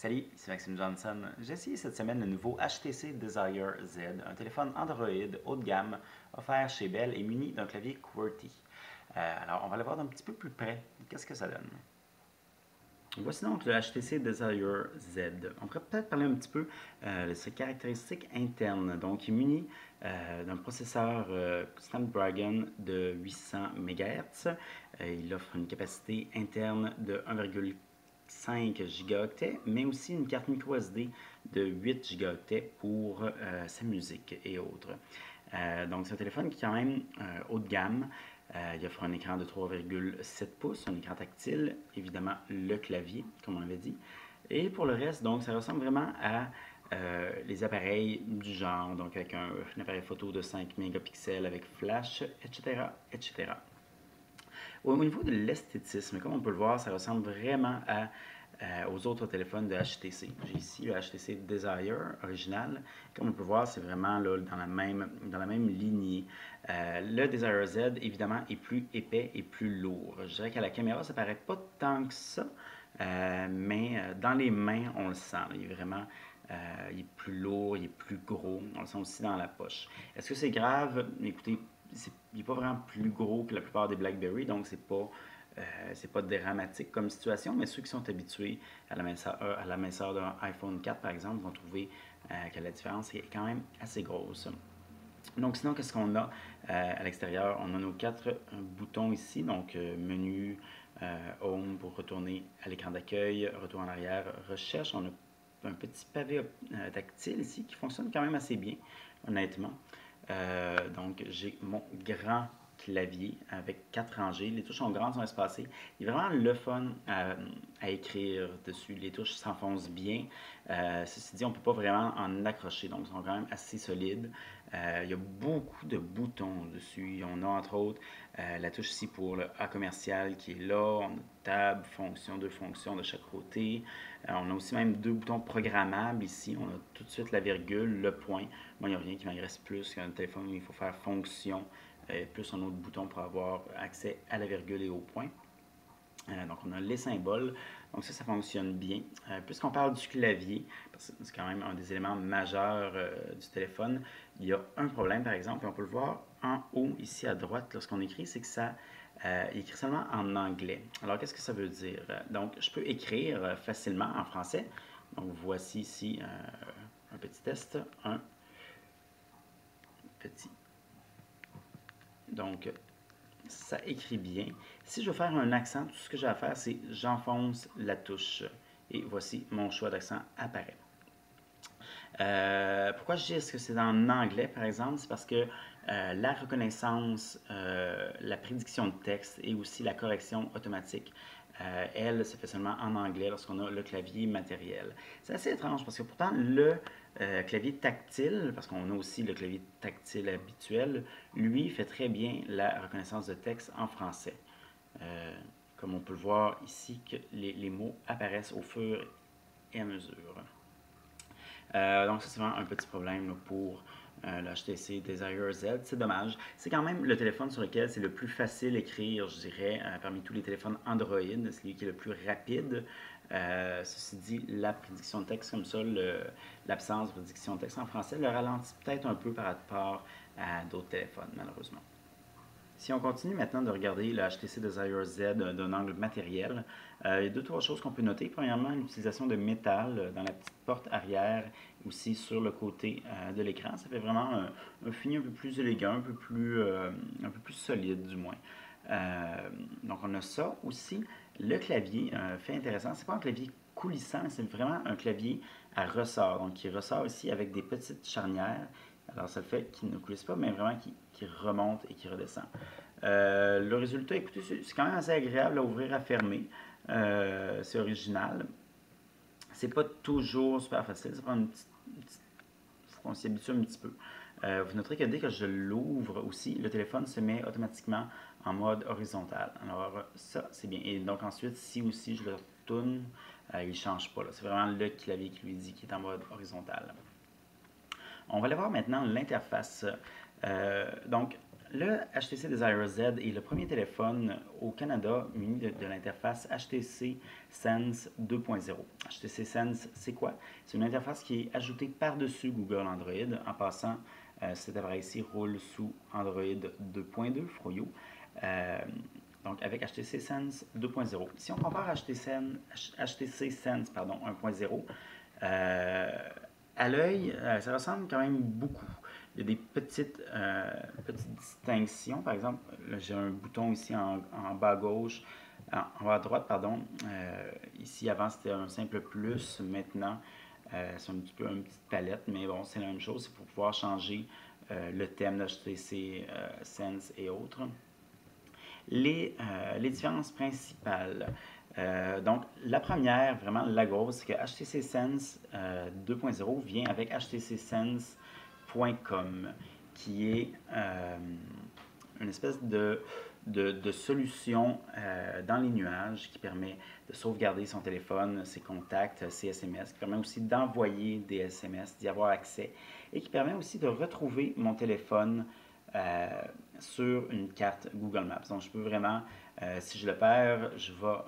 Salut, c'est Maxime Johnson. J'ai essayé cette semaine le nouveau HTC Desire Z, un téléphone Android haut de gamme offert chez Bell et muni d'un clavier QWERTY. Alors, on va le voir d'un petit peu plus près. Qu'est-ce que ça donne? Voici donc le HTC Desire Z. On pourrait peut-être parler un petit peu de ses caractéristiques internes. Donc, il est muni d'un processeur Snapdragon de 800 MHz. Il offre une capacité interne de 1,5 gigaoctets, mais aussi une carte micro SD de 8 gigaoctets pour sa musique et autres. Donc, c'est un téléphone qui est quand même haut de gamme. Il offre un écran de 3,7 pouces, un écran tactile, évidemment le clavier, comme on l'avait dit. Et pour le reste, donc, ça ressemble vraiment à les appareils du genre, donc avec un appareil photo de 5 mégapixels avec flash, etc., etc. Au niveau de l'esthétisme, comme on peut le voir, ça ressemble vraiment aux autres téléphones de HTC. J'ai ici le HTC Desire original. Comme on peut voir, c'est vraiment là, dans la même lignée. Le Desire Z, évidemment, est plus épais et plus lourd. Je dirais qu'à la caméra, ça paraît pas tant que ça, mais dans les mains, on le sent. Il est vraiment il est plus lourd, il est plus gros. On le sent aussi dans la poche. Est-ce que c'est grave? Écoutez, il n'est pas vraiment plus gros que la plupart des BlackBerry, donc c'est pas dramatique comme situation, mais ceux qui sont habitués à la minceur d'un iPhone 4, par exemple, vont trouver que la différence est quand même assez grosse. Donc sinon, qu'est-ce qu'on a à l'extérieur? On a nos 4 boutons ici, donc menu, home pour retourner à l'écran d'accueil, retour en arrière, recherche. On a un petit pavé tactile ici qui fonctionne quand même assez bien, honnêtement. Donc j'ai mon grand clavier avec 4 rangées. Les touches sont grandes, sont espacées. Il est vraiment le fun à écrire dessus. Les touches s'enfoncent bien. Ceci dit, on ne peut pas vraiment en accrocher, donc ils sont quand même assez solides. Il y a beaucoup de boutons dessus. On a entre autres la touche ici pour le A commercial qui est là. On a tab, fonction, 2 fonctions de chaque côté. On a aussi même 2 boutons programmables ici. On a tout de suite la virgule, le point. Moi, il n'y a rien qui m'agresse plus qu'un téléphone où il faut faire fonction, plus un autre bouton pour avoir accès à la virgule et au point. Donc, on a les symboles. Donc, ça fonctionne bien. Puisqu'on parle du clavier, parce que c'est quand même un des éléments majeurs du téléphone, il y a un problème, par exemple, et on peut le voir en haut, ici à droite, lorsqu'on écrit, c'est que ça écrit seulement en anglais. Alors, qu'est-ce que ça veut dire? Donc, je peux écrire facilement en français. Donc, voici ici un petit test. Un petit. Donc, ça écrit bien. Si je veux faire un accent, tout ce que j'ai à faire, c'est j'enfonce la touche. Et voici, mon choix d'accent apparaît. Pourquoi je dis est-ce que c'est en anglais, par exemple? C'est parce que la reconnaissance, la prédiction de texte et aussi la correction automatique, elle, se fait seulement en anglais lorsqu'on a le clavier matériel. C'est assez étrange parce que pourtant, le clavier tactile, parce qu'on a aussi le clavier tactile habituel, lui fait très bien la reconnaissance de texte en français. Comme on peut le voir ici, que les mots apparaissent au fur et à mesure. Donc ça, c'est vraiment un petit problème là, pour le HTC Desire Z. C'est dommage. C'est quand même le téléphone sur lequel c'est le plus facile à écrire, je dirais, parmi tous les téléphones Android. C'est lui qui est le plus rapide. Ceci dit, la prédiction de texte comme ça, l'absence de prédiction de texte en français le ralentit peut-être un peu par rapport à d'autres téléphones, malheureusement. Si on continue maintenant de regarder le HTC Desire Z d'un angle matériel, il y a 2-3 choses qu'on peut noter. Premièrement, l'utilisation de métal dans la petite porte arrière, aussi sur le côté de l'écran. Ça fait vraiment un fini un peu plus élégant, un peu plus solide du moins. Donc on a ça aussi. Le clavier, fait intéressant, c'est pas un clavier coulissant, mais c'est vraiment un clavier à ressort. Donc qui ressort ici avec des petites charnières. Alors ça le fait qu'il ne coulisse pas, mais vraiment qui remonte et qui redescend. Le résultat, écoutez, c'est quand même assez agréable à ouvrir, à fermer. C'est original. C'est pas toujours super facile, ça prend faut qu'on s'y habitue un petit peu. Vous noterez que dès que je l'ouvre aussi, le téléphone se met automatiquement en mode horizontal. Alors ça, c'est bien. Et donc ensuite, si aussi je le retourne, il ne change pas. C'est vraiment le clavier qui lui dit qu'il est en mode horizontal. On va aller voir maintenant l'interface. Donc, le HTC Desire Z est le premier téléphone au Canada muni de l'interface HTC Sense 2.0. HTC Sense, c'est quoi? C'est une interface qui est ajoutée par-dessus Google Android. En passant, cet appareil-ci roule sous Android 2.2, Froyo. Donc, avec HTC Sense 2.0. Si on compare HTC Sense 1.0, à l'œil, ça ressemble quand même beaucoup. Il y a des petites distinctions. Par exemple, j'ai un bouton ici en bas à gauche, en bas à droite, pardon. Ici, avant, c'était un simple plus. Maintenant, c'est un petit peu une petite palette, mais bon, c'est la même chose. C'est pour pouvoir changer le thème d'HTC Sense et autres. Les différences principales. Donc, la première, vraiment la grosse, c'est que HTC Sense 2.0 vient avec HTC Sense.com, qui est une espèce de solution dans les nuages qui permet de sauvegarder son téléphone, ses contacts, ses SMS, qui permet aussi d'envoyer des SMS, d'y avoir accès, et qui permet aussi de retrouver mon téléphone sur une carte Google Maps. Donc, je peux vraiment, si je le perds, je vais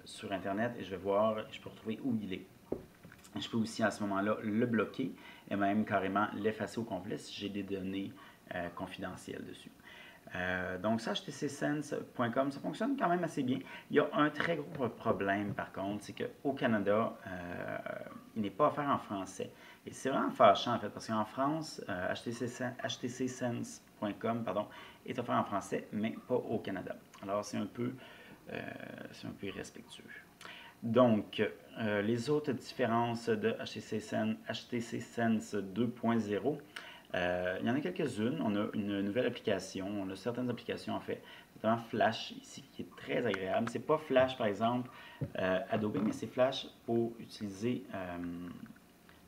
sur Internet et je vais voir, je peux retrouver où il est. Je peux aussi à ce moment-là le bloquer et même carrément l'effacer au complet si j'ai des données confidentielles dessus. Donc ça, htcsense.com, ça fonctionne quand même assez bien. Il y a un très gros problème par contre, c'est qu'au Canada, il n'est pas offert en français. Et c'est vraiment fâchant en fait, parce qu'en France, htcsense.com est offert en français, mais pas au Canada. Alors c'est un peu irrespectueux. Donc, les autres différences de HTC Sense 2.0, il y en a quelques-unes. On a une nouvelle application, on a certaines applications en fait, notamment Flash ici, qui est très agréable. C'est pas Flash par exemple Adobe, mais c'est Flash pour utiliser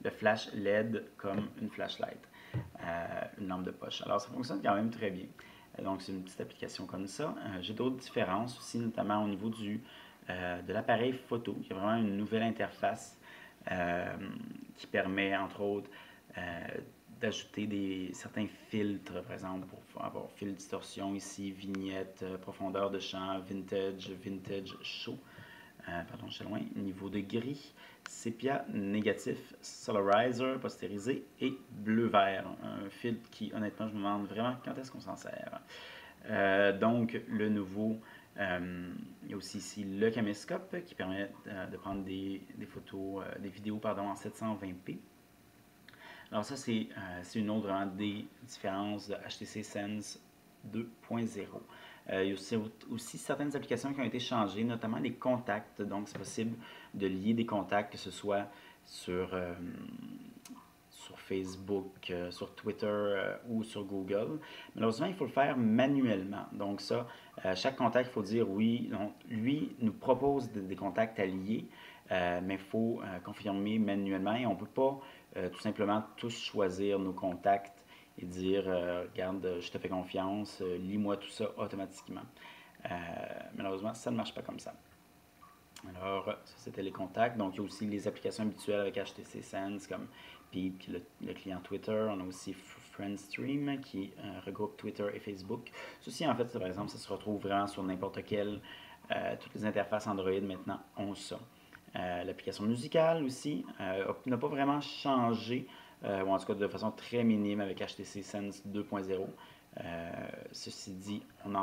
le flash LED comme une flashlight, une lampe de poche. Alors ça fonctionne quand même très bien. Donc c'est une petite application comme ça. J'ai d'autres différences aussi, notamment au niveau de l'appareil photo, qui a vraiment une nouvelle interface qui permet entre autres d'ajouter certains filtres, par exemple, pour avoir fil distorsion ici, vignette, profondeur de champ, vintage chaud, pardon, je suis loin, niveau de gris, sépia, négatif, solarizer, postérisé et bleu-vert. Un filtre qui, honnêtement, je me demande vraiment quand est-ce qu'on s'en sert. Donc, le nouveau, il y a aussi ici le caméscope qui permet de prendre des photos, des vidéos, pardon, en 720p. Alors ça, c'est une autre vraiment des différences de HTC Sense 2.0. Il y a aussi certaines applications qui ont été changées, notamment les contacts. Donc, c'est possible de lier des contacts, que ce soit sur Facebook, sur Twitter ou sur Google. Malheureusement, il faut le faire manuellement. Donc ça, chaque contact, il faut dire oui. Donc, lui nous propose des contacts à lier, mais il faut confirmer manuellement et on ne peut pas tout simplement tous choisir nos contacts et dire regarde, je te fais confiance, lis-moi tout ça automatiquement. Malheureusement, ça ne marche pas comme ça. Alors, ça c'était les contacts. Donc, il y a aussi les applications habituelles avec HTC Sense comme Peep, le client Twitter. On a aussi FriendStream qui regroupe Twitter et Facebook. Ceci, en fait, par exemple, ça se retrouve vraiment sur n'importe quelle. Toutes les interfaces Android maintenant ont ça. L'application musicale aussi n'a pas vraiment changé, ou en tout cas de façon très minime avec HTC Sense 2.0. Ceci dit, on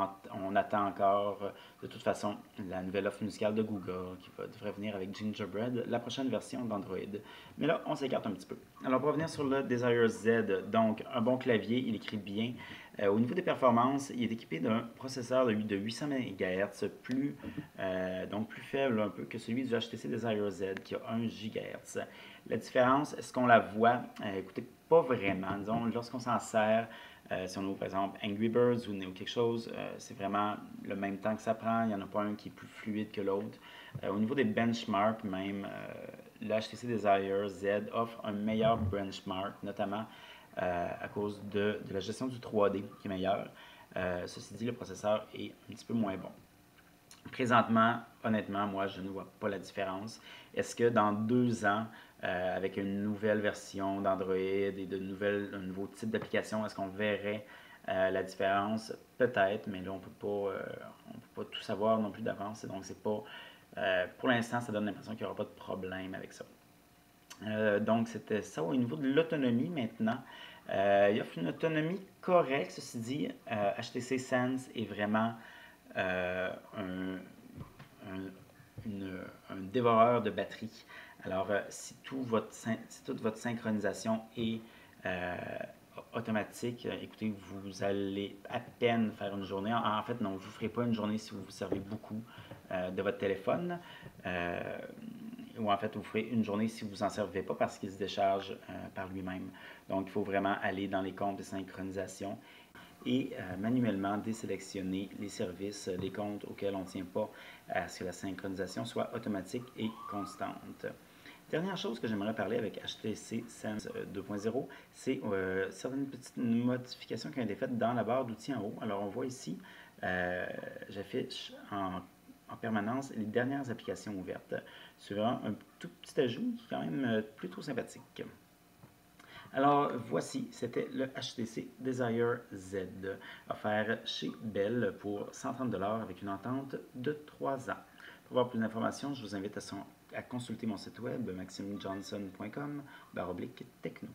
attend encore de toute façon la nouvelle offre musicale de Google qui devrait venir avec Gingerbread, la prochaine version d'Android. Mais là, on s'écarte un petit peu. Alors, pour revenir sur le Desire Z, donc un bon clavier, il écrit bien. Au niveau des performances, il est équipé d'un processeur de 800 MHz, donc plus faible un peu que celui du HTC Desire Z qui a 1 GHz. La différence, est-ce qu'on la voit? Écoutez, pas vraiment. Disons, lorsqu'on s'en sert, si on ouvre par exemple Angry Birds ou quelque chose, c'est vraiment le même temps que ça prend. Il n'y en a pas un qui est plus fluide que l'autre. Au niveau des benchmarks, même, le HTC Desire Z offre un meilleur benchmark, notamment à cause de la gestion du 3D qui est meilleure. Ceci dit, le processeur est un petit peu moins bon. Présentement, honnêtement, moi, je ne vois pas la différence. Est-ce que dans 2 ans, avec une nouvelle version d'Android et un nouveau type d'application, est-ce qu'on verrait La différence, peut-être, mais là, on peut pas tout savoir non plus d'avance. Donc, c'est pas, pour l'instant, ça donne l'impression qu'il n'y aura pas de problème avec ça. Donc, c'était ça. Au niveau de l'autonomie, maintenant, il offre une autonomie correcte. Ceci dit, HTC Sense est vraiment un, un dévoreur de batterie. Alors, si toute votre synchronisation est automatique, écoutez, vous allez à peine faire une journée. En fait, non, vous ne ferez pas une journée si vous vous servez beaucoup de votre téléphone. Ou en fait, vous ferez une journée si vous n'en servez pas parce qu'il se décharge par lui-même. Donc, il faut vraiment aller dans les comptes de synchronisation et manuellement désélectionner les services, les comptes auxquels on ne tient pas à ce que la synchronisation soit automatique et constante. Dernière chose que j'aimerais parler avec HTC Sense 2.0, c'est certaines petites modifications qui ont été faites dans la barre d'outils en haut. Alors, on voit ici, j'affiche en permanence les dernières applications ouvertes. C'est vraiment un tout petit ajout qui est quand même plutôt sympathique. Alors, voici, c'était le HTC Desire Z, offert chez Bell pour 130 $ avec une entente de 3 ans. Pour avoir plus d'informations, je vous invite à consulter mon site web maximjohnson.com/techno.